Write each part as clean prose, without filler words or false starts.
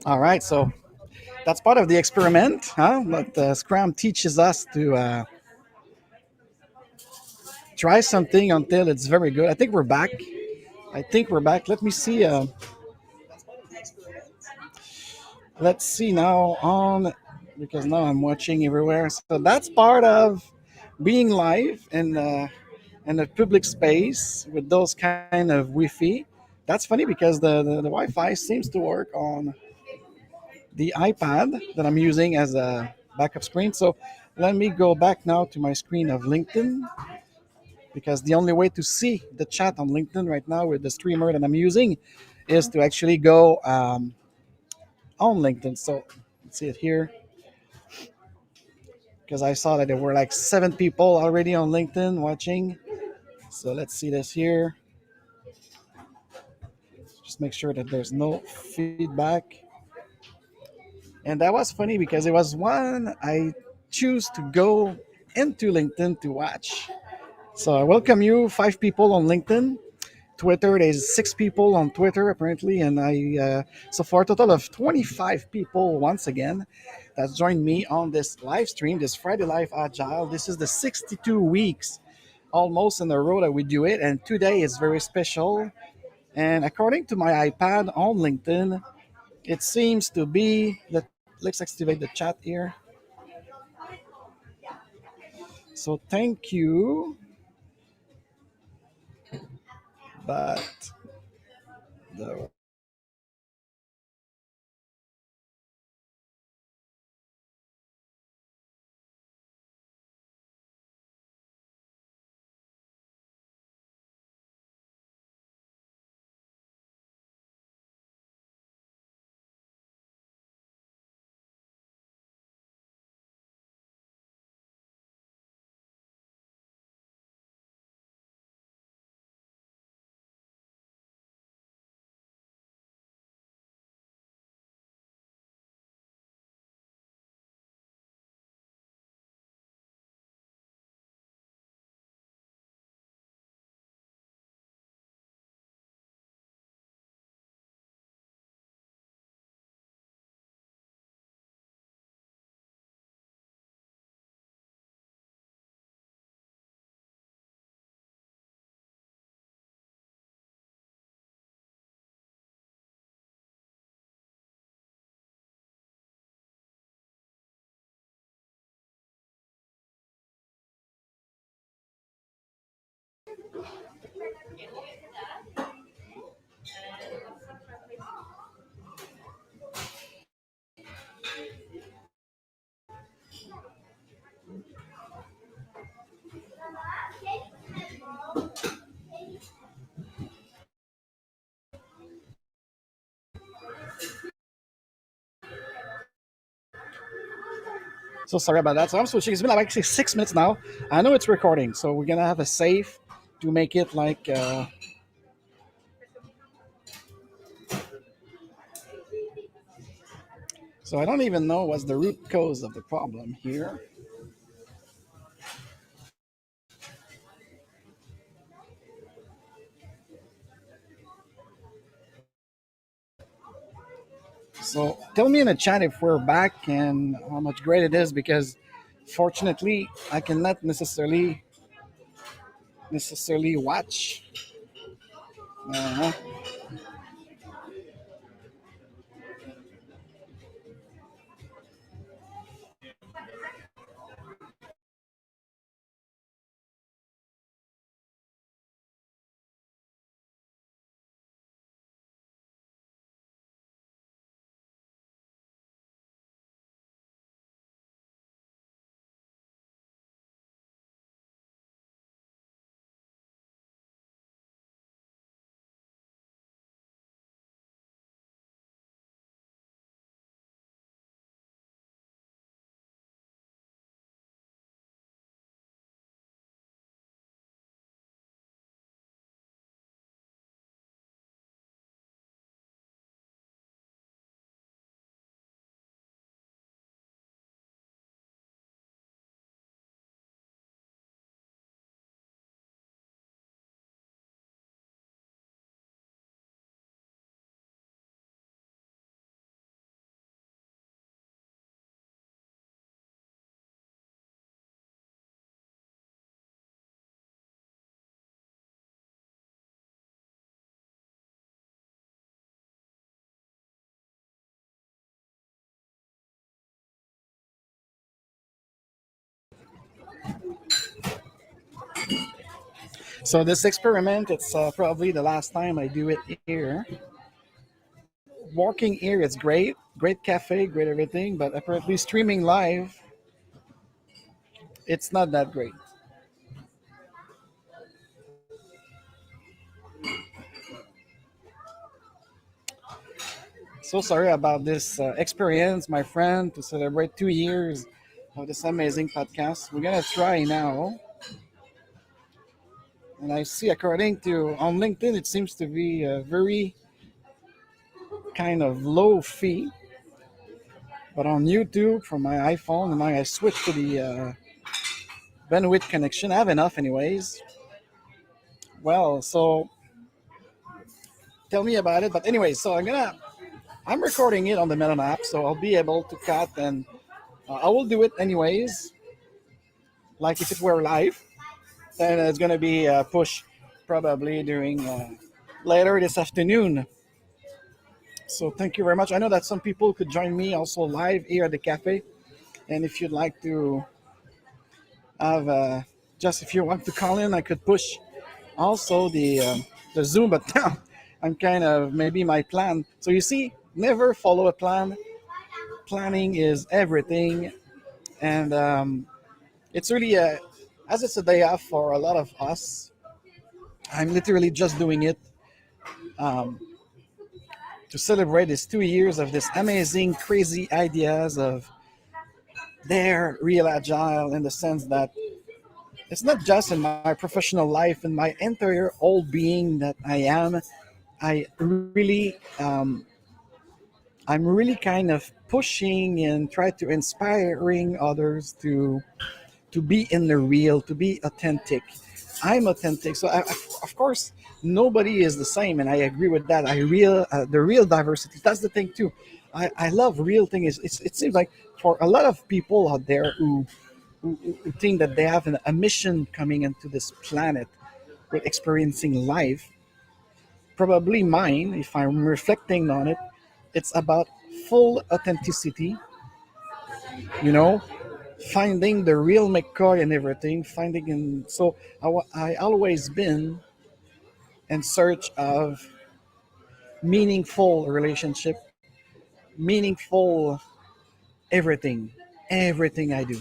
All right, so that's part of the experiment, huh? But Scrum teaches us to try something until it's very good. I think we're back. I think we're back. Let me see. Let's see now on because now I'm watching everywhere. So that's part of being live in a public space with those kind of Wi-Fi. That's funny because the Wi-Fi seems to work on the iPad that I'm using as a backup screen. So let me go back now to my screen of LinkedIn because the only way to see the chat on LinkedIn right now with the streamer that I'm using is to actually go on LinkedIn. So let's see it here because I saw that there were like 7 people already on LinkedIn watching. So let's see this here. Just make sure that there's no feedback. And that was funny because it was one I choose to go into LinkedIn to watch. So I welcome you, 5 people on LinkedIn. Twitter, there's 6 people on Twitter apparently, and so for a total of 25 people once again that's joined me on this live stream, this Friday Live Agile. This is the 62 weeks almost in a row that we do it, and today is very special. And according to my iPad on LinkedIn, it seems to be that let's activate the chat here. So thank you, but the So sorry about that. So I'm switching. It's been like actually 6 minutes now. I know it's recording, so we're gonna have a save to make it like. So I don't even know what's the root cause of the problem here. So tell me in the chat if we're back and how much great it is because fortunately I cannot necessarily watch. Uh, So this experiment, it's probably the last time I do it here. Walking here, it's great cafe, great everything, but apparently streaming live, it's not that great. So sorry about this experience, my friend, to celebrate 2 years of this amazing podcast. We're gonna try now, and I see according to on LinkedIn, it seems to be a very kind of low fee, but on YouTube from my iPhone, and I switched to the bandwidth connection. I have enough, anyways. Well, so tell me about it. But anyways, so I'm recording it on the Melon app, so I'll be able to cut, and I will do it anyways, like if it were live. Then it's gonna be pushed probably during later this afternoon. So thank you very much. I know that some people could join me also live here at the cafe, and if you'd like to have just if you want to call in, I could push also the Zoom, but now I'm kind of maybe my plan. So you see, never follow a plan. Planning is everything, and it's really as it's a day off for a lot of us. I'm literally just doing it um, to celebrate these 2 years of this amazing, crazy ideas of Dare Real Agile, in the sense that it's not just in my professional life, in my entire whole being that I am. I really, I'm really kind of pushing and try to inspiring others to be in the real, to be authentic. I'm authentic, so of course nobody is the same, and I agree with that. I real the real diversity. That's the thing too. I love real thing. It seems like for a lot of people out there who think that they have a mission coming into this planet with experiencing life, probably mine, if I'm reflecting on it, it's about full authenticity, you know, finding the real McCoy and everything, finding in. So I always been in search of meaningful relationship, meaningful everything, everything I do.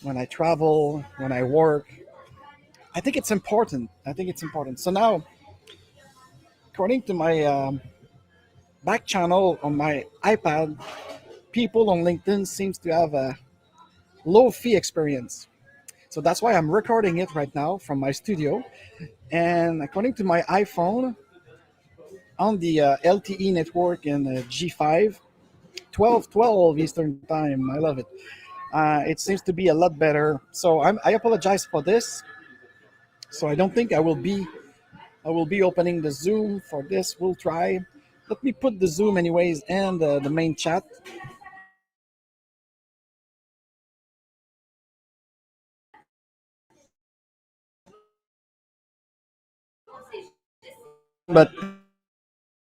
When I travel, when I work, I think it's important. I think it's important. So now, according to my back channel on my iPad, people on LinkedIn seems to have a low fee experience. So that's why I'm recording it right now from my studio. And according to my iPhone, on the LTE network in G5, 12:12 Eastern Time. I love it. It seems to be a lot better. So I apologize for this. So I don't think I will be opening the Zoom for this. We'll try. Let me put the Zoom anyways and the main chat. But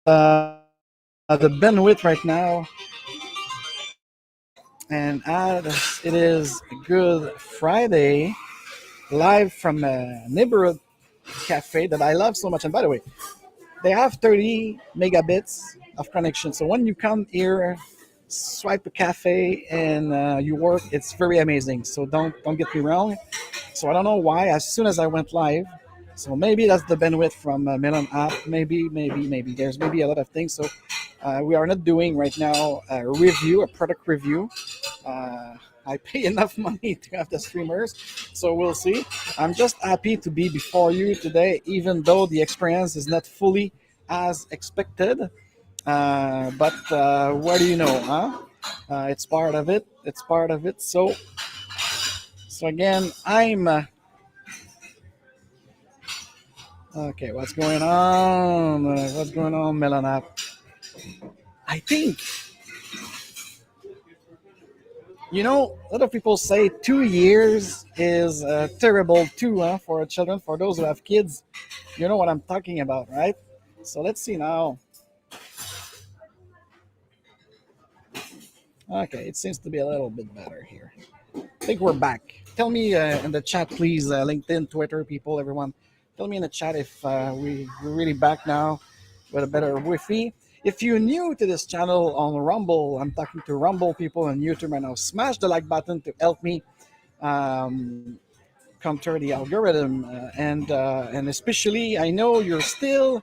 the bandwidth right now, and it is a good Friday, live from a neighborhood cafe that I love so much. And by the way, they have 30 megabits of connection. So when you come here, swipe a cafe and you work, it's very amazing. So don't get me wrong. So I don't know why. As soon as I went live, so maybe that's the bandwidth from Melon app. Maybe there's maybe a lot of things. So we are not doing right now a product review. Uh, I pay enough money to have the streamers, so we'll see. I'm just happy to be before you today, even though the experience is not fully as expected. But what do you know, huh? It's part of it. It's part of it. So again, I'm okay. What's going on? What's going on, Melon app? I think a lot of people say 2 years is terrible too, huh, for children. For those who have kids, you know what I'm talking about, right? So let's see now. Okay, it seems to be a little bit better here. I think we're back. Tell me in the chat, please, LinkedIn, Twitter, people, everyone. Tell me in the chat if we're really back now with a better Wi-Fi. If you're new to this channel on Rumble, I'm talking to Rumble people on YouTube right now. Smash the like button to help me um, counter the algorithm, and especially I know you're still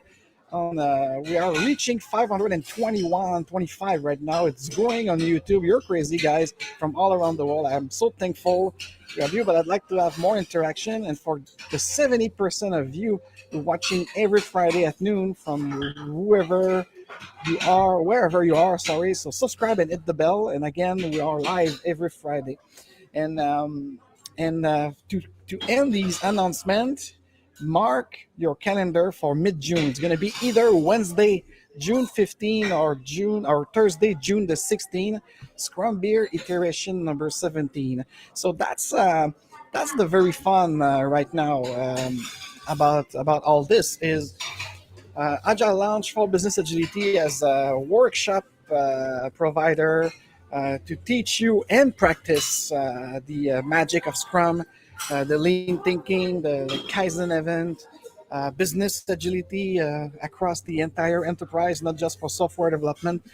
on. We are reaching 521, 25 right now. It's growing on YouTube. You're crazy guys from all around the world. I'm so thankful to have you, but I'd like to have more interaction. And for the 70% of you who are watching every Friday at noon from whoever you are, wherever you are, sorry. So subscribe and hit the bell. And again, we are live every Friday. And to end these announcements, mark your calendar for mid-June. It's going to be either Wednesday, June 15, or Thursday, June the 16th. Scrum Beer iteration number 17. So that's the very fun right now about all this is Agile Lounge for Business Agility as a workshop provider to teach you and practice the magic of Scrum, the lean thinking, the Kaizen event, business agility across the entire enterprise, not just for software development.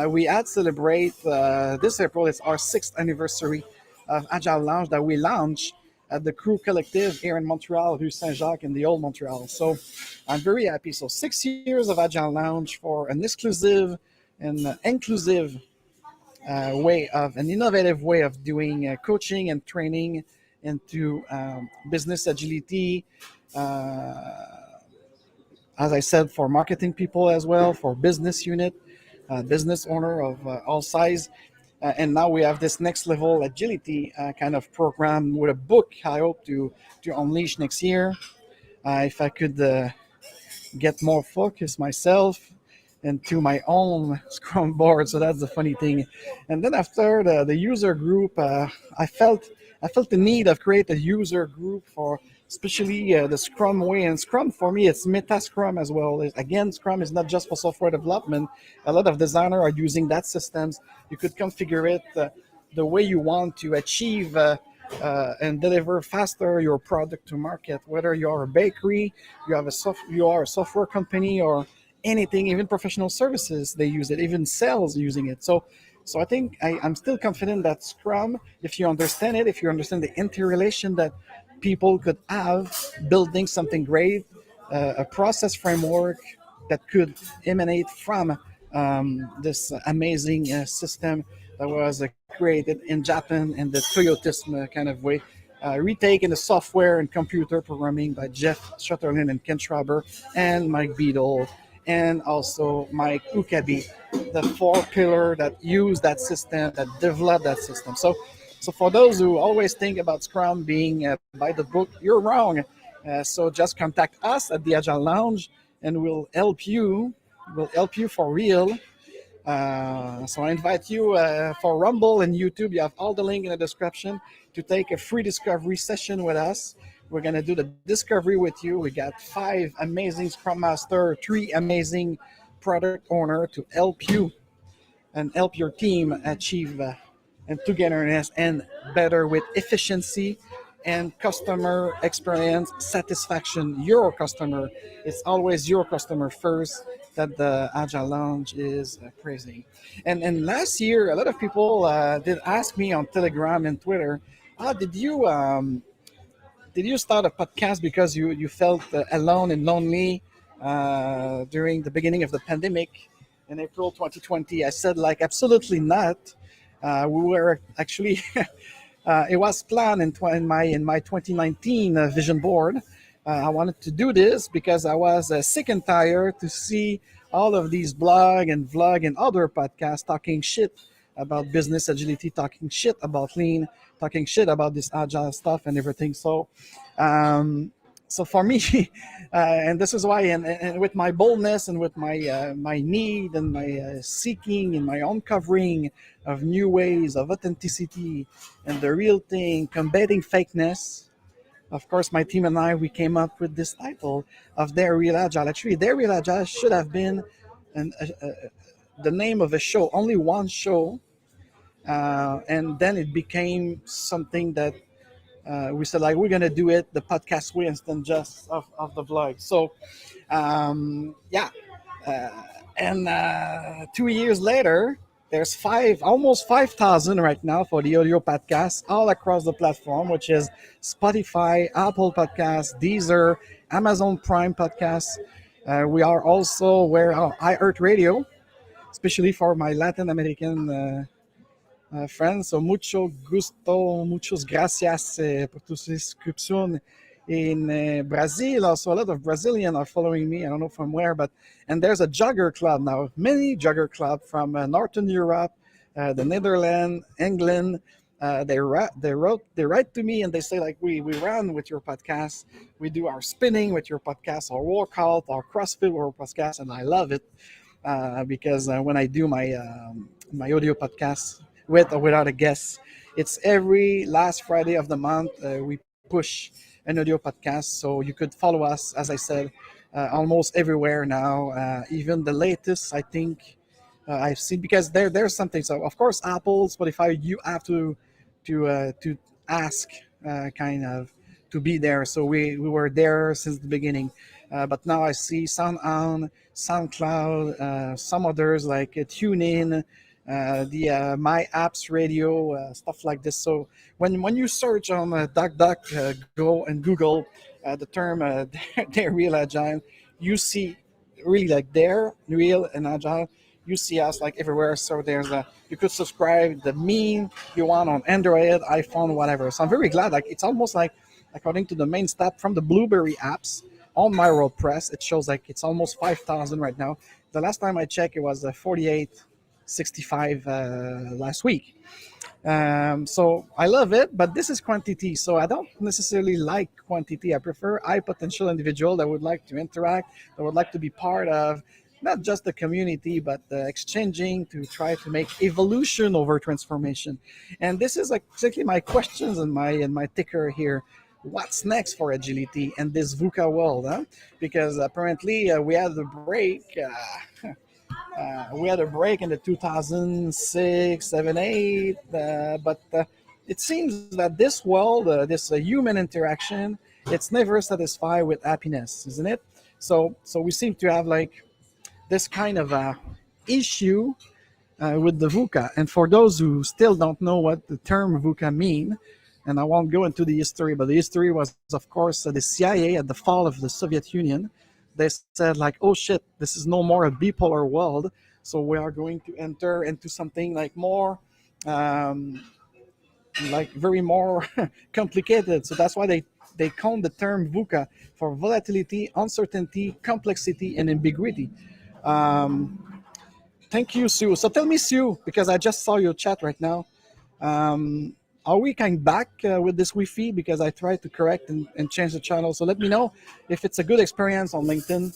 We had celebrate this April. It's our 6th anniversary of Agile Lounge that we launched at the Crew Collective here in Montreal, Rue Saint-Jacques in the Old Montreal. So I'm very happy. So 6 years of Agile Lounge for an exclusive and inclusive an innovative way of doing coaching and training into business agility. As I said, for marketing people as well, for business unit, business owner of all size. And now we have this next level agility kind of program with a book I hope to unleash next year. If I could get more focus myself into my own Scrum board. So that's the funny thing. And then after the user group, I felt the need of create a user group for especially the Scrum way. And Scrum for me, it's meta Scrum as well. Again, Scrum is not just for software development. A lot of designers are using that systems. You could configure it the way you want to achieve and deliver faster your product to market. Whether you are a bakery, you are a software company, or anything, even professional services, they use it. Even sales using it. So I think I'm still confident that Scrum, if you understand it, if you understand the interrelation that people could have building something great, a process framework that could emanate from this amazing system that was created in Japan in the Toyotism kind of way, retaken the software and computer programming by Jeff Shutterlin and Ken Schraber and Mike Beadle and also Mike Ukabi, the four pillar that use that system, that develop that system. So for those who always think about Scrum being by the book, you're wrong. So just contact us at the Agile Lounge, and we'll help you. We'll help you for real. So I invite you for Rumble and YouTube. You have all the link in the description to take a free discovery session with us. We're gonna do the discovery with you. We got 5 amazing Scrum Master, 3 amazing product owner to help you and help your team achieve and togetherness and better with efficiency and customer experience satisfaction. Your customer, it's always your customer first that the Agile Lounge is praising. And last year, a lot of people did ask me on Telegram and Twitter, did you start a podcast because you felt alone and lonely during the beginning of the pandemic in April 2020? I said, like, absolutely not. We were actually, it was planned in my 2019 vision board. I wanted to do this because I was sick and tired to see all of these blog and vlog and other podcasts talking shit about business agility, talking shit about lean, talking shit about this agile stuff and everything. So for me, and this is why, and with my boldness and with my need and my seeking and my uncovering of new ways of authenticity and the real thing, combating fakeness. Of course, my team and I, we came up with this title of Dare Real Agile. Actually, Dare Real Agile should have been the name of a show, only one show, and then it became something that we said like we're gonna do it the podcast way instead just of the vlog. So yeah, uh, and 2 years later, there's almost 5,000 right now for the audio podcast all across the platform, which is Spotify, Apple Podcasts, Deezer, Amazon Prime Podcasts. We are also where iHeartRadio, especially for my Latin American friends. So mucho gusto, muchas gracias por tu subscription in Brazil. Also, a lot of Brazilians are following me. I don't know from where, but and there's a jogger club now. Many jogger club from Northern Europe, the Netherlands, England. They write to me and they say like we run with your podcast, we do our spinning with your podcast, our workout, our CrossFit with our podcast, and I love it because when I do my audio podcast with or without a guest, it's every last Friday of the month. We push an audio podcast, so you could follow us, as I said, almost everywhere now. Even the latest, I think I've seen because there's something. So of course, Apple, Spotify, you have to ask kind of to be there. So we were there since the beginning. But now I see SoundOn, SoundCloud, some others like TuneIn, the My Apps Radio, stuff like this. So when you search on DuckDuck, Go and Google the term Dare Real Agile, you see really like Dare Real and Agile. You see us like everywhere. So there's you could subscribe the meme you want on Android, iPhone, whatever. So I'm very glad. Like it's almost like according to the main stat from the Blueberry apps on my WordPress, it shows like it's almost 5,000 right now. The last time I checked, it was 4865 last week. So I love it, but this is quantity. So I don't necessarily like quantity. I prefer high potential individual that would like to interact, that would like to be part of not just the community, but exchanging to try to make evolution over transformation. And this is like exactly my questions and my ticker here. What's next for agility in this VUCA world? Huh? Because apparently we had a break. We had a break in the 2006, 7, 8, but it seems that this world, this human interaction, it's never satisfied with happiness, isn't it? So we seem to have like this kind of issue with the VUCA. And for those who still don't know what the term VUCA mean, and I won't go into the history, but the history was, of course, the CIA at the fall of the Soviet Union. They said like, oh shit, this is no more a bipolar world. So we are going to enter into something like more, like very more complicated. So that's why they coined the term VUCA for volatility, uncertainty, complexity, and ambiguity. Thank you, Sue. So tell me, Sue, because I just saw your chat right now. Are we coming back with this Wi-Fi? Because I tried to correct and change the channel. So let me know if it's a good experience on LinkedIn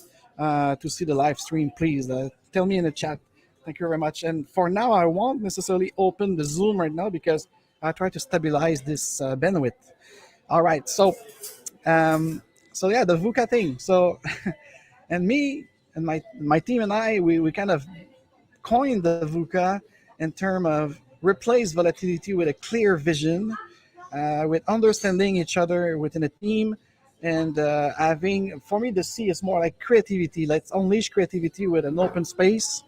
to see the live stream. Please tell me in the chat. Thank you very much. And for now, I won't necessarily open the Zoom right now because I try to stabilize this bandwidth. All right. So yeah, the VUCA thing. So and me and my team and I, we kind of coined the VUCA in terms of replace volatility with a clear vision, with understanding each other within a team, and having, for me, the C is more like creativity. Let's unleash creativity with an open space.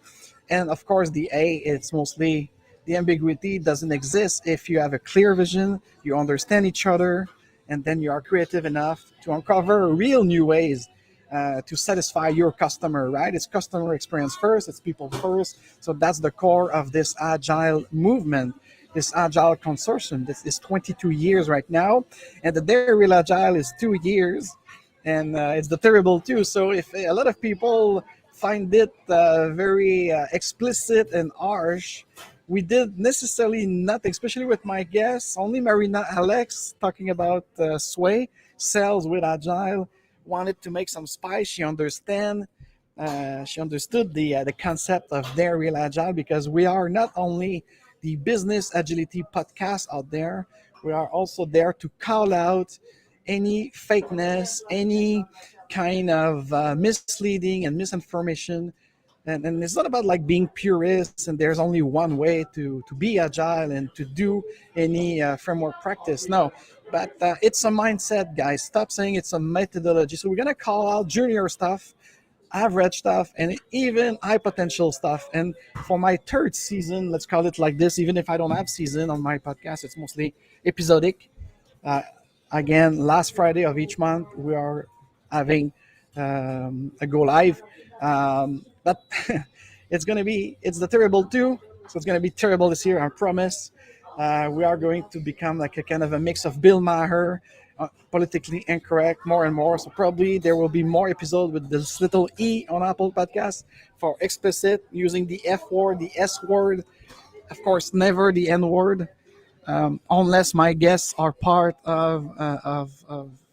And of course, the A, it's mostly the ambiguity doesn't exist if you have a clear vision, you understand each other, and then you are creative enough to uncover real new ways to satisfy your customer, right? It's customer experience first, it's people first. So that's the core of this agile movement, this agile consortium. This is 22 years right now, and the Dare Real Agile is 2 years, and it's the terrible too. So if a lot of people find it very explicit and harsh, we did necessarily nothing, especially with my guests. Only Marina Alex talking about Sway, sales with Agile, wanted to make some spice. She understood the concept of Dare Real Agile, because we are not only the business agility podcast out there, we are also there to call out any fakeness, any kind of misleading and misinformation. And it's not about like being purists and there's only one way to be agile and to do any framework practice. No, But it's a mindset, guys. Stop saying it's a methodology. So we're gonna call out junior stuff, average stuff, and even high potential stuff. And for my third season, let's call it like this, even if I don't have season on my podcast, it's mostly episodic. Uh, Again, last Friday of each month, we are having a go live. But it's the terrible two, so it's going to be terrible this year, I promise. We are going to become like a kind of a mix of Bill Maher, politically incorrect more and more. So probably there will be more episodes with this little E on Apple Podcasts for explicit, using the F word, the S word, of course, never the N word, unless my guests are part of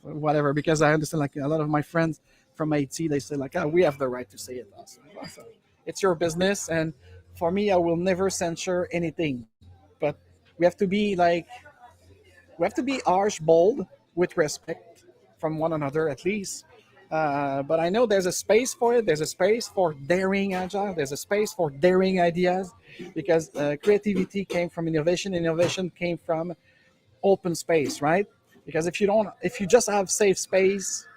whatever. Because I understand, like a lot of my friends from IT, they say like, we have the right to say it. Also, it's your business, and for me, I will never censure anything. But we have to be like we have to be harsh, bold, with respect from one another at least. But I know there's a space for it. There's a space for daring agile. There's a space for daring ideas, because creativity came from innovation. Innovation came from open space, right? Because if you just have safe space,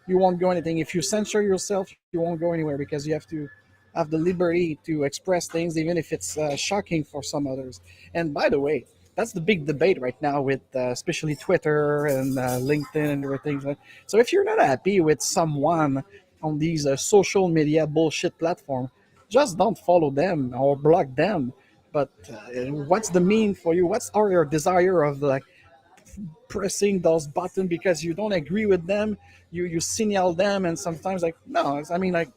you won't go anything. If you censor yourself, you won't go anywhere, because you have to have the liberty to express things, even if it's shocking for some others. And by the way, that's the big debate right now with especially Twitter and LinkedIn and everything. So if you're not happy with someone on these social media bullshit platform, just don't follow them or block them. But what's the mean for you? What's your desire of like pressing those buttons because you don't agree with them? You signal them, and sometimes like no, I mean like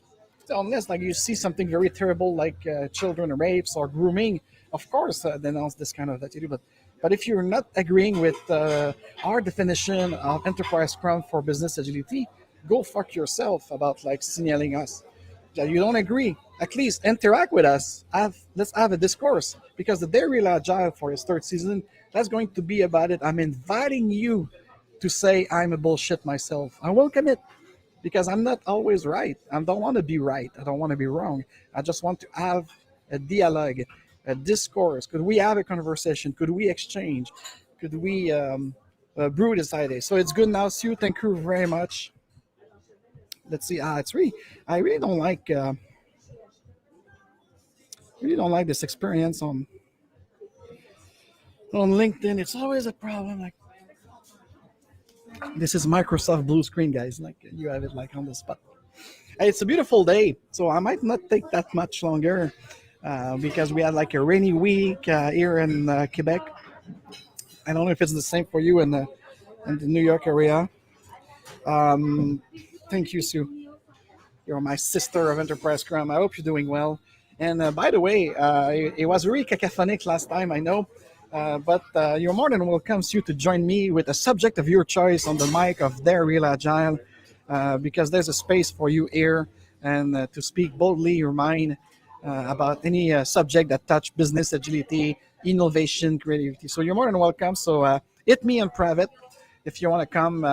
unless like you see something very terrible like children rapes or grooming, of course denounce this kind of attitude. But if you're not agreeing with our definition of enterprise scrum for business agility, go fuck yourself about like signaling us. You don't agree, at least interact with us. Let's have a discourse, because the Dare Real Agile for his third season, that's going to be about it. I'm inviting you to say I'm a bullshit myself. I welcome it, because I'm not always right. I don't want to be right. I don't want to be wrong. I just want to have a dialogue, a discourse. Could we have a conversation? Could we exchange? Could we brew this idea? So it's good now, Sue. Thank you very much. Let's see. I really don't like this experience on LinkedIn. It's always a problem. Like this is Microsoft blue screen, guys. Like you have it like on the spot. Hey, it's a beautiful day, so I might not take that much longer because we had like a rainy week here in Quebec. I don't know if it's the same for you in the New York area. Um, Thank you, Sue. You're my sister of Enterprise Scrum. I hope you're doing well. And by the way, it was really cacophonic last time, I know. But you're more than welcome, Sue, to join me with a subject of your choice on the mic of Dare Real Agile, because there's a space for you here and to speak boldly your mind about any subject that touch business agility, innovation, creativity. So you're more than welcome. So hit me in private if you want to come.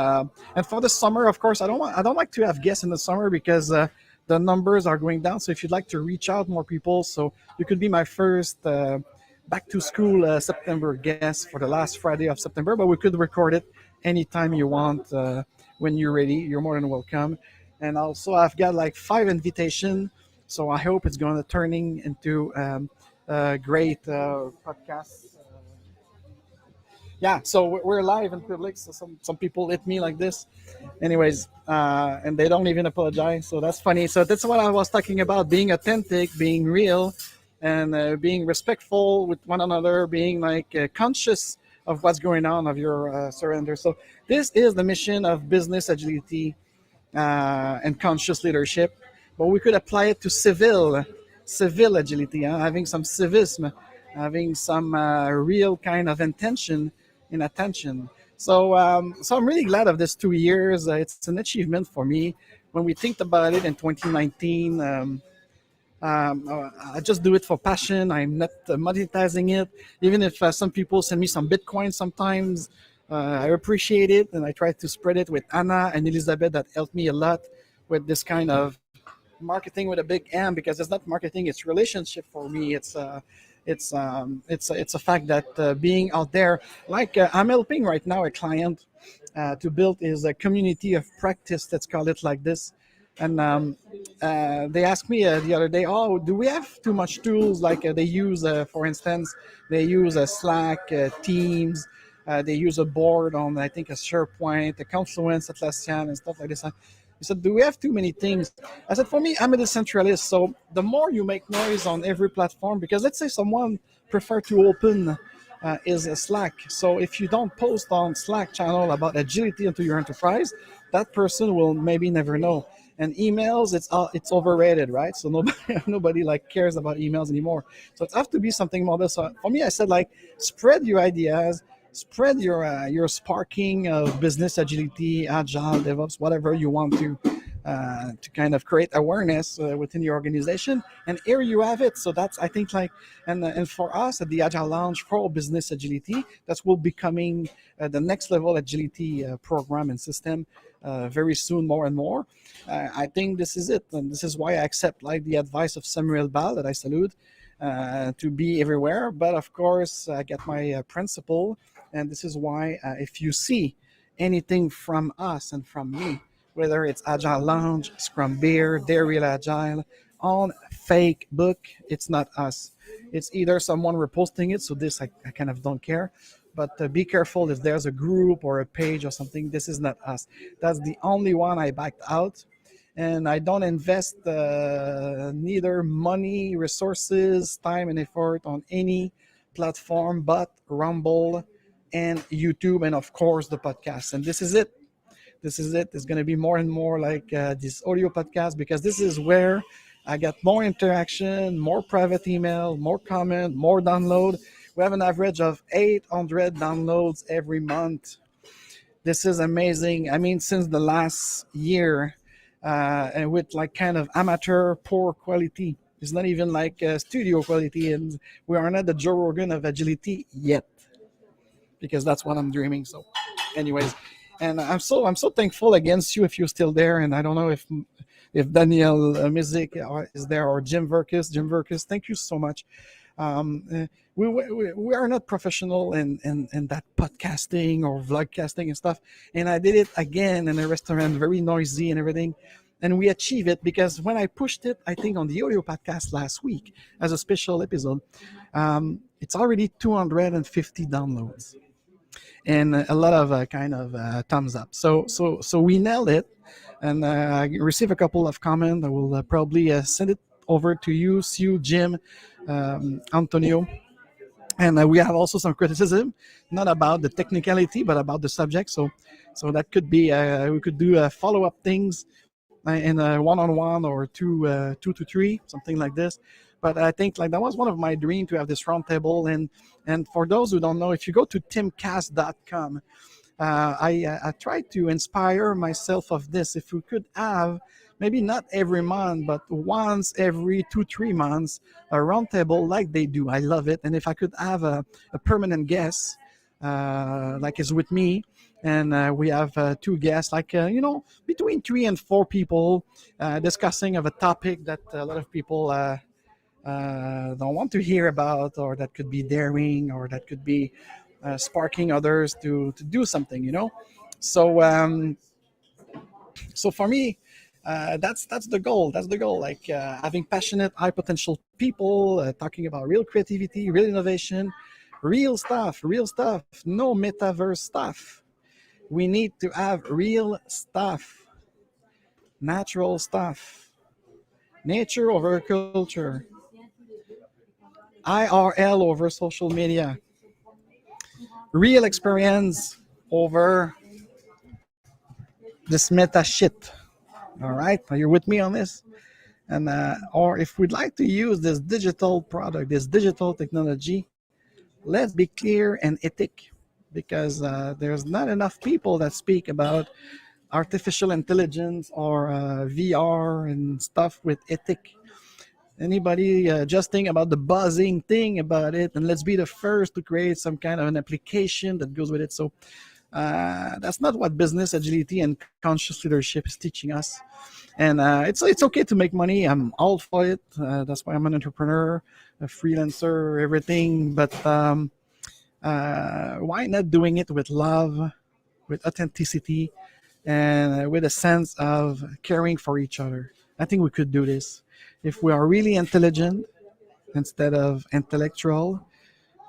And for the summer, of course, I don't like to have guests in the summer because the numbers are going down. So if you'd like to reach out more people, so you could be my first back to school September guest for the last Friday of September. But we could record it anytime you want when you're ready. You're more than welcome. And also, I've got like 5 invitation. So I hope it's going to turning into a great podcast. Yeah, so we're live in public. So some people hit me like this, anyways, and they don't even apologize. So that's funny. So that's what I was talking about: being authentic, being real, and being respectful with one another, being like conscious of what's going on of your surrender. So this is the mission of business agility and conscious leadership, but we could apply it to civil agility, having some civism, having some real kind of intention in attention. So I'm really glad of this 2 years. It's an achievement for me. When we think about it in 2019, I just do it for passion. I'm not monetizing it. Even if some people send me some Bitcoin sometimes, I appreciate it, and I try to spread it with Anna and Elizabeth that helped me a lot with this kind of marketing with a big M, because it's not marketing, it's relationship for me. It's It's a fact that being out there, like I'm helping right now a client to build is a community of practice. Let's call it like this. And they asked me the other day, oh, do we have too much tools? Like they use, for instance, they use a Slack, Teams. They use a board on, I think, a SharePoint, a Confluence, Atlassian, and stuff like this. He said, do we have too many things? I said, for me, I'm a decentralist. So the more you make noise on every platform, because let's say someone prefer to open is a Slack. So if you don't post on Slack channel about agility into your enterprise, that person will maybe never know. And emails, it's overrated, right? So nobody nobody like cares about emails anymore. So it has to be something more. So for me, I said like spread your ideas, spread your sparking of business agility, agile, DevOps, whatever you want to kind of create awareness within your organization. And here you have it. So that's I think like and for us at the Agile Lounge for business agility, that will be coming the next level agility program and system very soon, more and more. I think this is it, and this is why I accept like the advice of Samuel Ball that I salute to be everywhere. But of course, I get my principle, and this is why if you see anything from us and from me, whether it's Agile Lounge, Scrum Beer, Dare Real Agile, on fake book, it's not us. It's either someone reposting it, so this I kind of don't care. But be careful if there's a group or a page or something. This is not us. That's the only one I backed out. And I don't invest neither money, resources, time, and effort on any platform but Rumble and YouTube, and of course the podcast. And this is it. This is it. It's going to be more and more like this audio podcast, because this is where I get more interaction, more private email, more comment, more download. We have an average of 800 downloads every month. This is amazing. I mean, since the last year, and with like kind of amateur poor quality. It's not even like studio quality, and we are not the Joe Rogan of agility yet, because that's what I'm dreaming. So, anyways, and I'm so thankful against you if you're still there. And I don't know if Daniel Mizik is there, or Jim Verkus. Jim Verkus, thank you so much. We are not professional in that podcasting or vlogcasting and stuff. And I did it again in a restaurant, very noisy and everything. And we achieved it because when I pushed it, I think on the audio podcast last week as a special episode, it's already 250 downloads and a lot of kind of thumbs up. So we nailed it, and I received a couple of comments. I will probably send it over to you, Sue, Jim, Antonio. And we have also some criticism, not about the technicality, but about the subject. So that could be we could do follow-up things in a one-on-one or two to three, something like this. But I think like that was one of my dreams, to have this round table. And for those who don't know, if you go to timcast.com, I try to inspire myself of this. If we could have maybe not every month, but once every 2-3 months, a roundtable like they do. I love it. And if I could have a permanent guest, like is with me, and we have two guests, like, between 3 and 4 people discussing of a topic that a lot of people don't want to hear about, or that could be daring, or that could be sparking others to do something, So for me, that's the goal. That's the goal. Like having passionate, high potential people talking about real creativity, real innovation, real stuff. No metaverse stuff. We need to have real stuff, natural stuff, nature over culture, IRL over social media, real experience over this meta shit. All right, are you with me on this? And or if we'd like to use this digital product, this digital technology, let's be clear and ethic, because there's not enough people that speak about artificial intelligence or VR and stuff with ethic. Anybody just think about the buzzing thing about it, and let's be the first to create some kind of an application that goes with it. So That's not what business agility and conscious leadership is teaching us. And it's okay to make money. I'm all for it. That's why I'm an entrepreneur, a freelancer, everything. But why not doing it with love, with authenticity, and with a sense of caring for each other? I think we could do this if we are really intelligent instead of intellectual.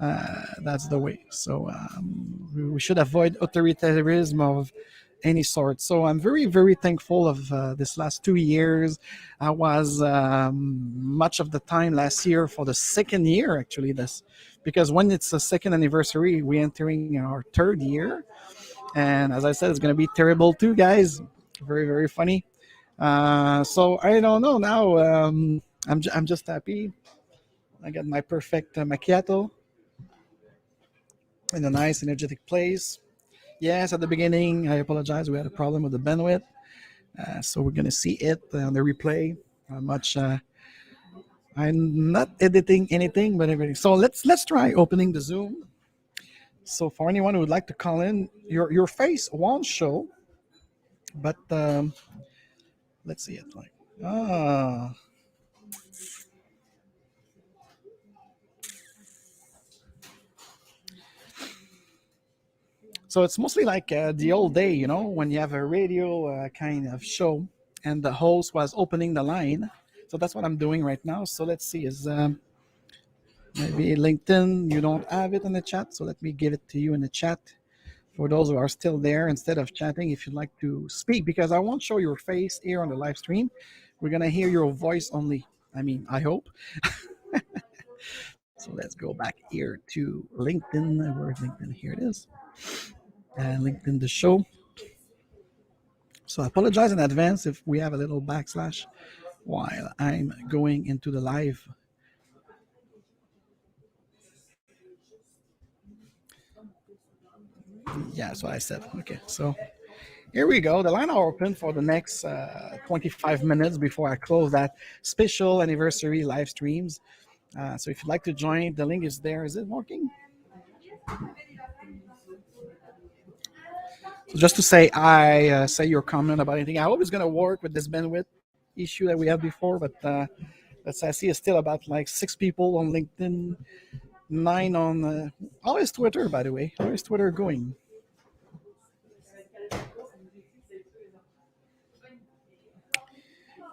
That's the way. So we should avoid authoritarianism of any sort. So I'm very, very thankful of this last 2 years. I was much of the time last year for the second year, actually, this because when it's the second anniversary, we're entering our third year. And as I said, it's going to be terrible too, guys. Very, very funny. So I don't know now. I'm just happy. I got my perfect macchiato in a nice, energetic place. Yes, at the beginning, I apologize. We had a problem with the bandwidth. So we're going to see it on the replay. How much I'm not editing anything, but everything. So let's try opening the Zoom. So for anyone who would like to call in, your face won't show, but let's see it. Like ah, so it's mostly like the old day, when you have a radio kind of show, and the host was opening the line. So that's what I'm doing right now. So let's see, is maybe LinkedIn, you don't have it in the chat, so let me give it to you in the chat. For those who are still there, instead of chatting, if you'd like to speak, because I won't show your face here on the live stream. We're going to hear your voice only. I mean, I hope. So let's go back here to LinkedIn. Where's LinkedIn? Here it is. And LinkedIn, the show. So I apologize in advance if we have a little backslash while I'm going into the live. Yeah, that's what I said. Okay, so here we go. The line are open for the next 25 minutes before I close that special anniversary live streams. So if you'd like to join, the link is there. Is it working? So just to say, say your comment about anything. I hope it's going to work with this bandwidth issue that we had before, but let's I see it's still about like 6 people on LinkedIn, 9 on how is Twitter, by the way? How is Twitter going?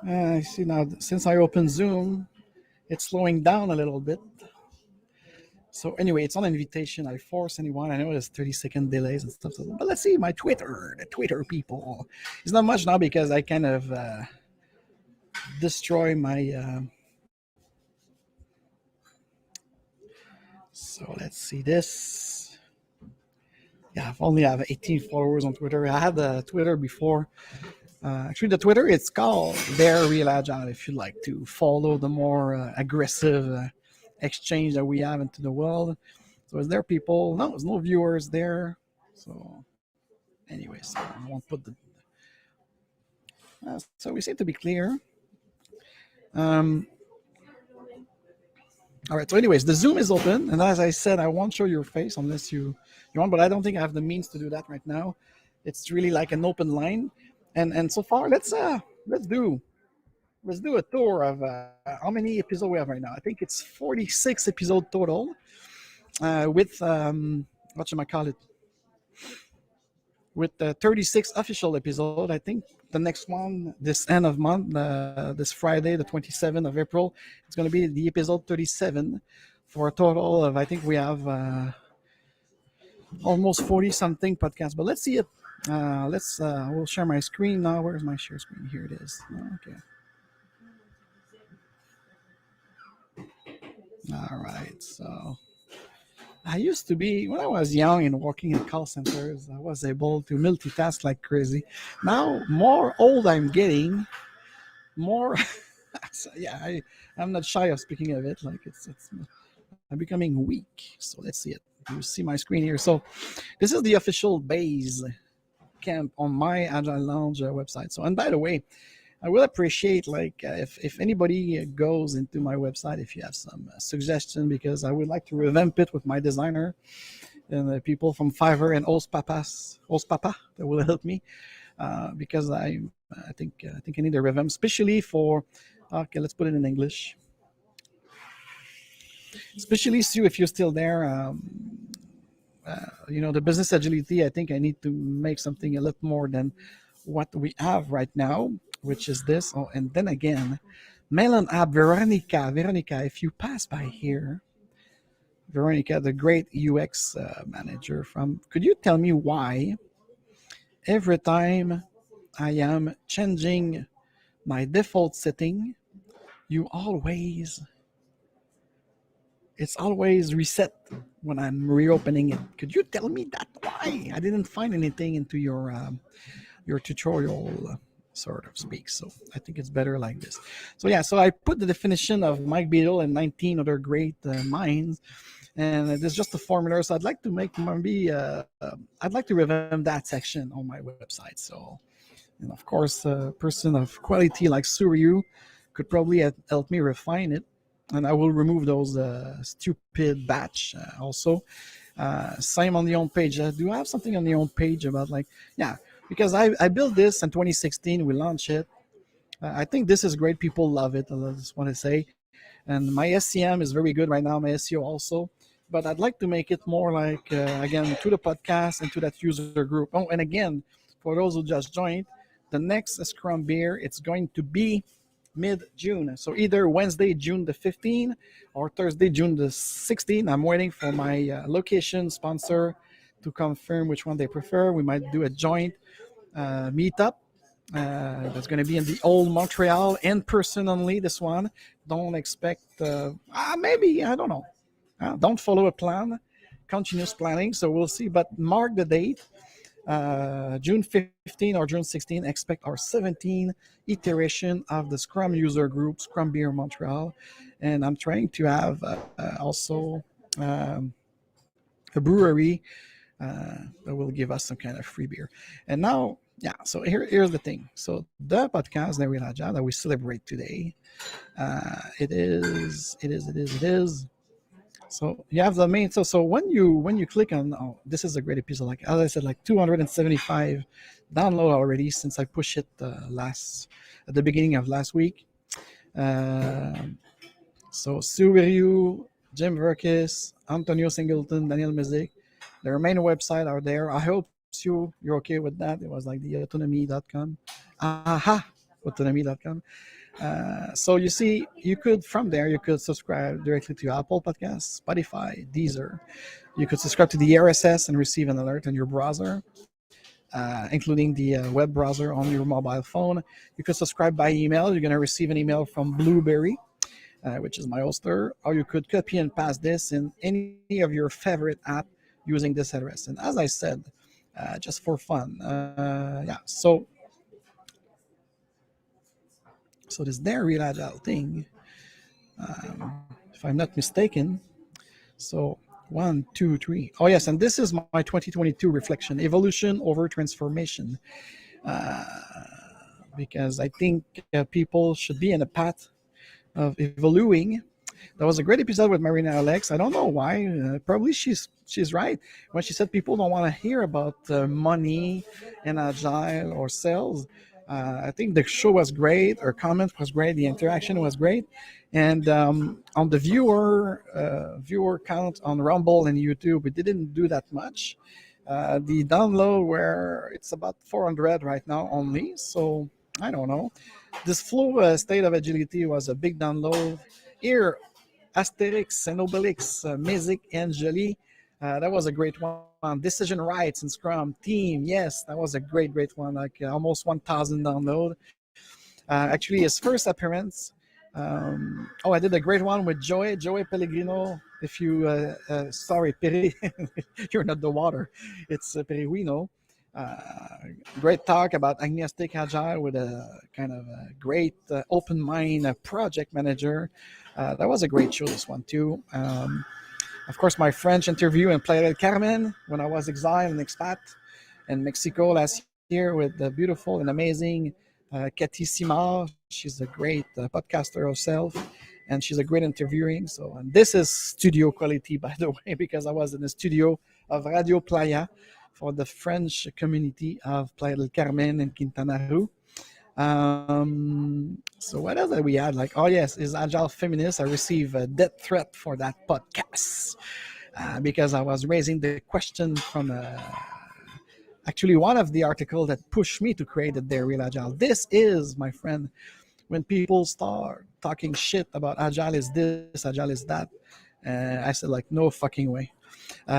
I see now, since I opened Zoom, it's slowing down a little bit. So anyway, it's on invitation. I force anyone. I know there's 30-second delays and stuff. But let's see my Twitter, the Twitter people. It's not much now because I kind of destroy my... So let's see this. Yeah, I've only have 18 followers on Twitter. I had the Twitter before. Actually, the Twitter, it's called Dare Real Agile if you'd like to follow the more aggressive exchange that we have into the world. So is there people? No, there's no viewers there. So anyways, I won't put the... so we seem to be clear. All right, so anyways, the Zoom is open. And as I said, I won't show your face unless you want, but I don't think I have the means to do that right now. It's really like an open line. And so far, let's do a tour of how many episodes we have right now. I think it's 46 episodes total with what should I call it? With the 36 official episode. I think the next one, this end of month, this Friday, the 27th of April, it's going to be the episode 37 for a total of, I think we have almost 40 something podcasts. But let's see it. We'll share my screen now. Where's my share screen? Here it is. Okay. All right. So I used to be, when I was young and working in call centers, I was able to multitask like crazy. Now, more old I'm getting, more, so yeah, I'm not shy of speaking of it. Like it's I'm becoming weak. So let's see it. You see my screen here. So this is the official base camp on my Agile Lounge website. So, and by the way, I will appreciate if anybody goes into my website, if you have some suggestion, because I would like to revamp it with my designer. and the people from Fiverr and Old Papa that will help me because I think I need a revamp, especially for. Okay, let's put it in English. Especially Sue, if you're still there, the business agility. I think I need to make something a little more than what we have right now, which is this. Oh, and then again, Melon app Veronica. If you pass by here, Veronica, the great UX manager from, could you tell me why every time I am changing my default setting, you always it's always reset when I'm reopening it. Could you tell me that why? I didn't find anything into your tutorial, sort of speak. So I think it's better like this. So yeah, so I put the definition of Mike Beadle and 19 other great minds, and there's just a formula. So I'd like to make maybe I'd like to revamp that section on my website. So, and of course, a person of quality like Suryu could probably help me refine it, and I will remove those stupid batch also. Same on the home page. Do I have something on the home page about like, yeah, because I built this in 2016. We launched it. I think this is great. People love it. I just want to say, and my SCM is very good right now. My SEO also, but I'd like to make it more like again to the podcast and to that user group. Oh, and again, for those who just joined, the next Scrum Beer, it's going to be mid-June. So either Wednesday, June the 15th or Thursday, June the 16th. I'm waiting for my location sponsor to confirm which one they prefer. We might do a joint meetup. That's going to be in the Old Montreal, in person only. This one. Don't expect, maybe, I don't know. Don't follow a plan. Continuous planning. So we'll see. But mark the date. June 15 or June 16, expect our 17 iteration of the Scrum user group, Scrum Beer Montreal. And I'm trying to have also a brewery that will give us some kind of free beer. And now, yeah, so here's the thing. So the podcast, Dare Real Agile, that we celebrate today, it is. So you have the main. So when you click on, this is a great episode. Like as I said, like 275 download already since I pushed it at the beginning of last week. So Sue Ryu, Jim Verkis, Antonio Singleton, Daniel Mizik, their main website are there. I hope you're okay with that. It was like the autonomy.com. Autonomy.com. So you see, you could subscribe directly to Apple Podcasts, Spotify, Deezer. You could subscribe to the RSS and receive an alert on your browser, including the web browser on your mobile phone. You could subscribe by email. You're going to receive an email from Blueberry, which is my hoster, or you could copy and paste this in any of your favorite app using this address. And as I said, just for fun, So this Dare Real Agile thing, if I'm not mistaken. So 1, 2, 3. Oh yes, and this is my 2022 reflection: evolution over transformation. Because I think people should be in a path of evolving. That was a great episode with Marina Alex. I don't know why. Probably she's right when she said people don't want to hear about money and agile or sales. I think the show was great. Her comment was great. The interaction was great. And on the viewer count on Rumble and YouTube, we didn't do that much. The download where it's about 400 right now only. So I don't know. This flow state of agility was a big download. Here, Asterix and Obelix, Mizik and Jolie. That was a great one. Decision rights in Scrum team. Yes, that was a great one. Like almost 1,000 download. Actually, his first appearance. I did a great one with Joey Pellegrino. If you, sorry, Peri, you're not the water. It's Periwino. Great talk about agnostic agile with a kind of a great open mind project manager. That was a great show, this one too. Of course, my French interview in Playa del Carmen when I was exiled and expat in Mexico last year with the beautiful and amazing Cathy Simard. She's a great podcaster herself, and she's a great interviewing. So, and this is studio quality, by the way, because I was in the studio of Radio Playa for the French community of Playa del Carmen and Quintana Roo. So what else did we had? Like, oh yes, is Agile Feminist. I received a death threat for that podcast because I was raising the question from actually one of the article that pushed me to create the Dare Real Agile. This is, my friend, when people start talking shit about Agile is this, Agile is that. I said like, no fucking way.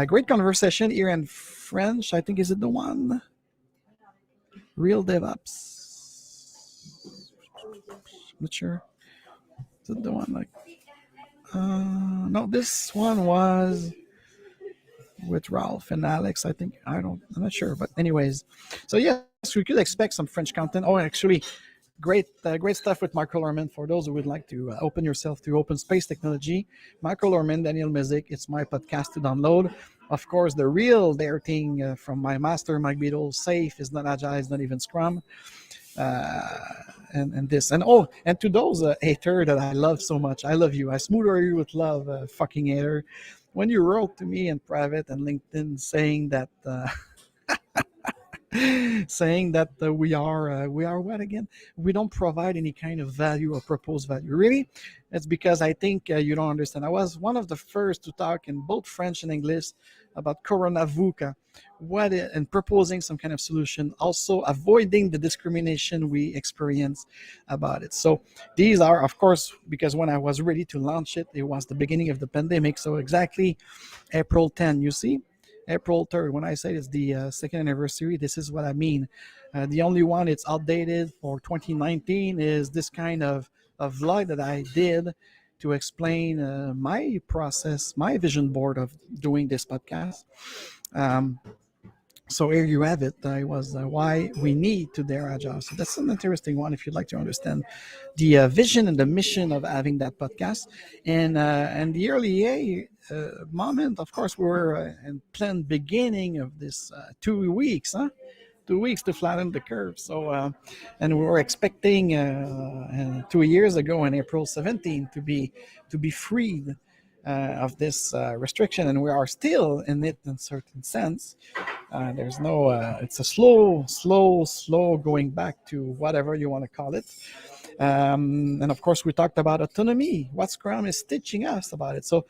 Great conversation here in French. I think is it the one? Real DevOps. Not sure. Is it the one like? No, this one was with Ralph and Alex. I think I'm not sure, but anyways. So yes, we could expect some French content. Oh, actually, great stuff with Marco Lorman for those who would like to open yourself to open space technology. Marco Lorman, Daniel Mezic, it's my podcast to download. Of course, the real Dare thing from my master, Mike Beadle, safe is not Agile, it's not even Scrum. And this and to those hater that I love so much, I love you. I smother you with love, fucking hater. When you wrote to me in private and LinkedIn saying that we are what again? We don't provide any kind of value or proposed value. Really, it's because I think you don't understand. I was one of the first to talk in both French and English about Corona VUCA, and proposing some kind of solution, also avoiding the discrimination we experience about it. So these are, of course, because when I was ready to launch it, it was the beginning of the pandemic. So exactly April 10, you see, April 3rd, when I say it's the second anniversary, this is what I mean. The only one it's outdated for 2019 is this kind of vlog that I did to explain my process, my vision board of doing this podcast. So here you have it. It was why we need to Dare Agile. So that's an interesting one if you'd like to understand the vision and the mission of having that podcast. And the early moment, of course, we were in planned beginning of this 2 weeks, 2 weeks to flatten the curve. So, and we were expecting 2 years ago on April 17th to be freed of this restriction, and we are still in it in certain sense. There's no, it's a slow going back to whatever you want to call it. And of course, we talked about autonomy, what Scrum is teaching us about it. So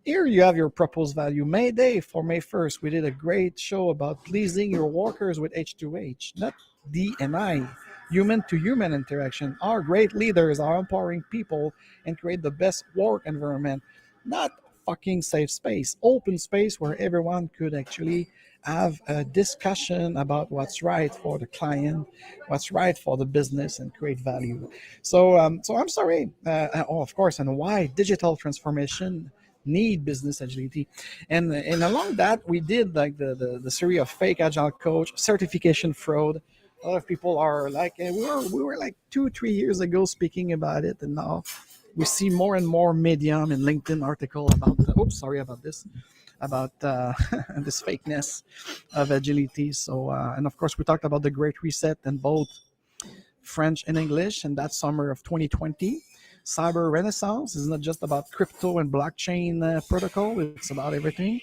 here you have your proposed value. May Day for May 1st, we did a great show about pleasing your workers with H2H, not D&I, human-to-human interaction. Our great leaders are empowering people and create the best work environment, not fucking safe space, open space where everyone could actually have a discussion about what's right for the client, what's right for the business, and create value. So I'm sorry. Of course, and why digital transformation need business agility, and along that we did like the series of fake agile coach certification fraud. A lot of people are like, we were like 2-3 years ago speaking about it, and now we see more and more Medium and LinkedIn article about this fakeness of agility. So and of course we talked about the Great Reset in both French and English, and that summer of 2020. Cyber Renaissance is not just about crypto and blockchain protocol, it's about everything.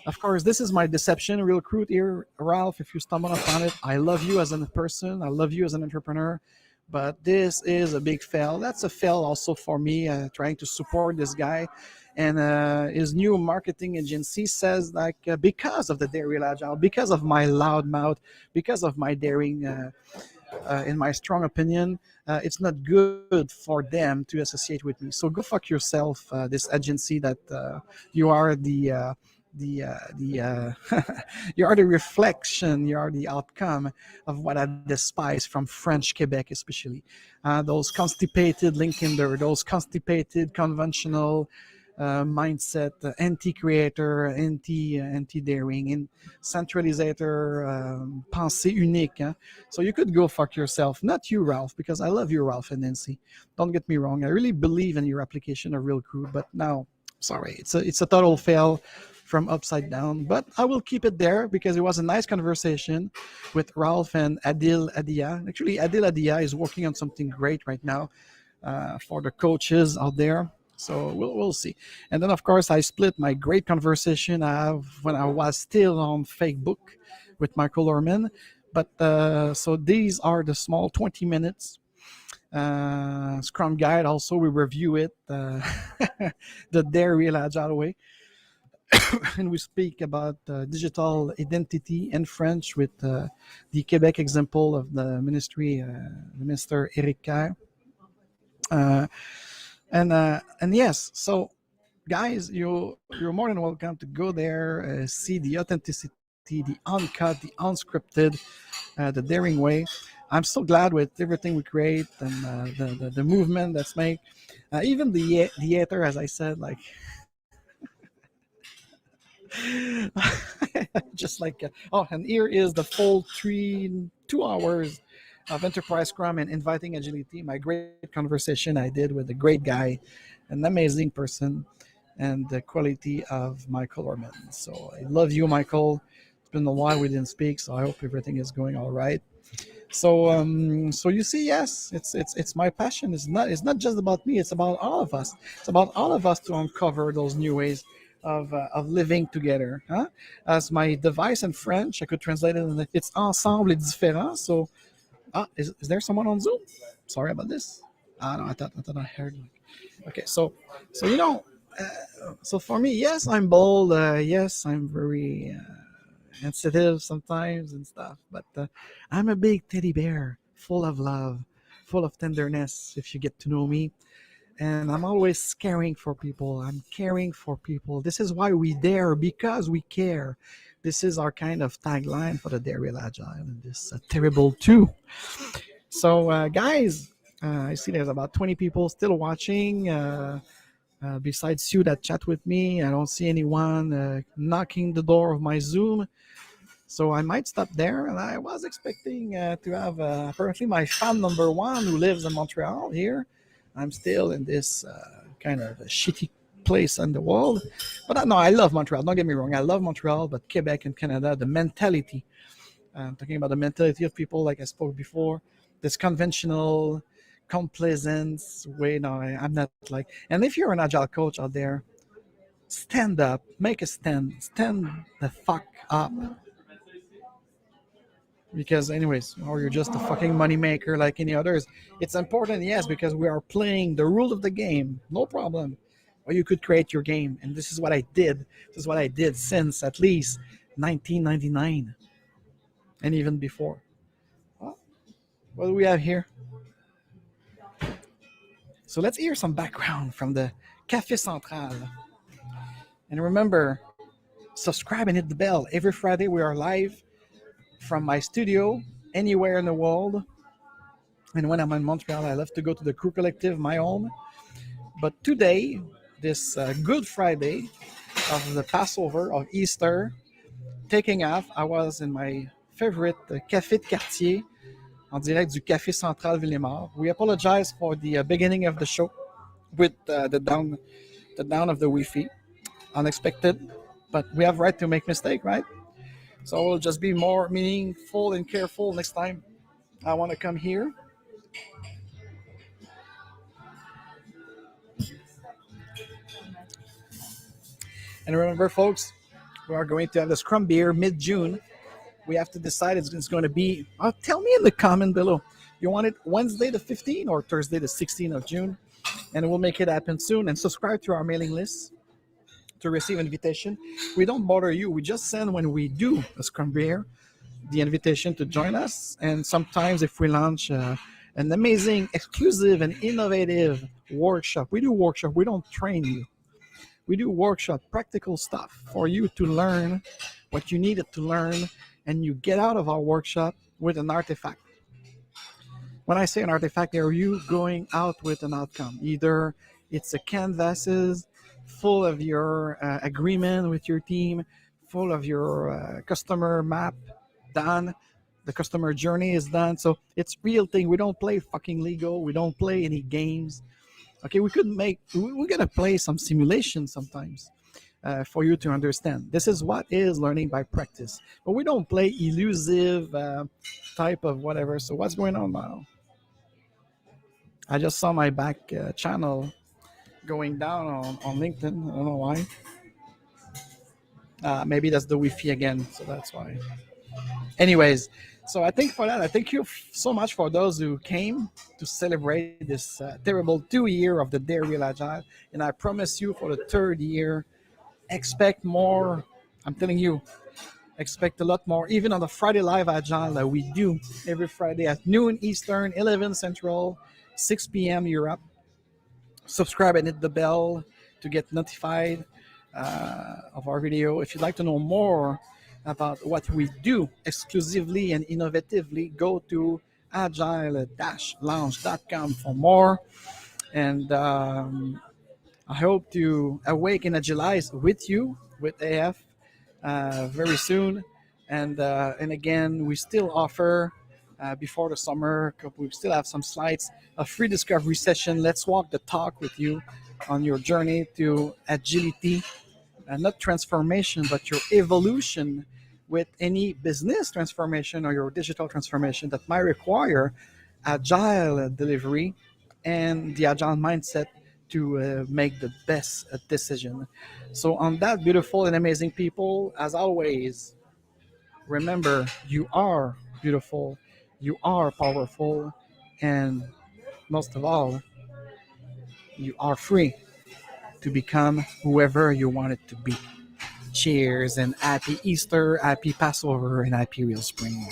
Of course, this is my deception, real crude here. Ralph, if you stumble upon it, I love you as a person, I love you as an entrepreneur, but this is a big fail. That's a fail also for me, trying to support this guy. And his new marketing agency says like, because of the Dare Real Agile, because of my loud mouth, because of my daring, in my strong opinion, it's not good for them to associate with me. So go fuck yourself, this agency that you are the you are the reflection, you are the outcome of what I despise from French Quebec, especially those constipated LinkedIn, those constipated conventional mindset, anti-creator, anti-daring, and centralisator, pensée unique. So you could go fuck yourself. Not you, Ralph, because I love you, Ralph and Nancy. Don't get me wrong. I really believe in your application of Real Crude, but now, sorry, it's a total fail from upside down. But I will keep it there because it was a nice conversation with Ralph and Adil Adia. Actually, Adil Adia is working on something great right now for the coaches out there. So we'll see. And then of course I split my great conversation I have when I was still on Facebook with Michael Orman. But so these are the small 20 minutes Scrum guide. Also we review it the Dare Real Agile way, and we speak about digital identity in French with the Quebec example of the ministry, Minister Eric Kerr. Uh, and yes, so guys, you're more than welcome to go there, see the authenticity, the uncut, the unscripted, the daring way. I'm so glad with everything we create and the movement that's made. Even the ether, as I said, like just like oh, and here is the full 2 hours of enterprise scrum and inviting agility. My great conversation I did with a great guy, an amazing person, and the quality of Michael Orman. So I love you, Michael. It's been a while we didn't speak, so I hope everything is going all right. So you see, yes, it's my passion. It's not just about me. It's about all of us. It's about all of us to uncover those new ways of living together. Huh? As my device in French, I could translate it, and it's ensemble et différent. So, is there someone on Zoom? Sorry about this. No, I thought I heard. Okay, so so for me, yes, I'm bold. Yes, I'm very sensitive sometimes and stuff. But I'm a big teddy bear, full of love, full of tenderness. If you get to know me, and I'm always caring for people. I'm caring for people. This is why we dare, because we care. This is our kind of tagline for the Dare Real Agile and this terrible two. So, guys, I see there's about 20 people still watching. Besides you that chat with me, I don't see anyone knocking the door of my Zoom. So I might stop there. And I was expecting to have apparently my fan number one who lives in Montreal here. I'm still in this kind of a shitty place in the world. But no, I love Montreal. Don't get me wrong. I love Montreal, but Quebec and Canada, the mentality. I'm talking about the mentality of people, like I spoke before, this conventional, complacent way. No, I'm not like. And if you're an agile coach out there, stand up, make a stand the fuck up. Because anyways, or you're just a fucking money maker like any others. It's important, yes, because we are playing the rule of the game, no problem. Or you could create your game, and this is what I did. This is what I did since at least 1999, and even before. Well, what do we have here? So let's hear some background from the Café Central. And remember, subscribe and hit the bell. Every Friday we are live from my studio anywhere in the world. And when I'm in Montreal, I love to go to the Crew Collective, my home. But today, this Good Friday of the Passover, of Easter, taking off, I was in my favorite Café de Quartier, en direct du Café Central Villemort. We apologize for the beginning of the show with the down of the Wi-Fi. Unexpected, but we have right to make mistake, right? So we'll just be more meaningful and careful next time. I want to come here. And remember, folks, we are going to have the Scrum Beer mid-June. We have to decide it's going to be. Tell me in the comment below. You want it Wednesday the 15th or Thursday the 16th of June? And we'll make it happen soon. And subscribe to our mailing list to receive invitation. We don't bother you. We just send when we do a Scrum Beer the invitation to join us. And sometimes if we launch an amazing, exclusive, and innovative workshop, we do workshop. We don't train you. We do workshop, practical stuff for you to learn what you needed to learn, and you get out of our workshop with an artifact. When I say an artifact, are you going out with an outcome? Either it's a canvases full of your agreement with your team, full of your customer map done, the customer journey is done. So it's real thing. We don't play fucking Lego. We don't play any games. Okay, we're gonna play some simulation sometimes for you to understand. This is what is learning by practice. But we don't play elusive type of whatever. So what's going on now? I just saw my back channel going down on LinkedIn. I don't know why. Maybe that's the Wi-Fi again, so that's why. Anyways, so I think for that, I thank you so much for those who came to celebrate this terrible 2 year of the Dare Real Agile. And I promise you for the third year, expect more. I'm telling you, expect a lot more. Even on the Friday Live Agile that we do every Friday at noon Eastern, 11 Central, 6 p.m. Europe. Subscribe and hit the bell to get notified of our video. If you'd like to know more about what we do exclusively and innovatively, go to agile-lounge.com for more. And I hope to awaken Agilize with you, with AF, very soon. And again, we still offer before the summer. We still have some slides, a free discovery session. Let's walk the talk with you on your journey to agility, not transformation, but your evolution with any business transformation or your digital transformation that might require agile delivery and the agile mindset to make the best decision. So, on that, beautiful and amazing people, as always, remember you are beautiful, you are powerful, and most of all, you are free to become whoever you want it to be. Cheers and happy Easter, happy Passover, and happy Real Spring.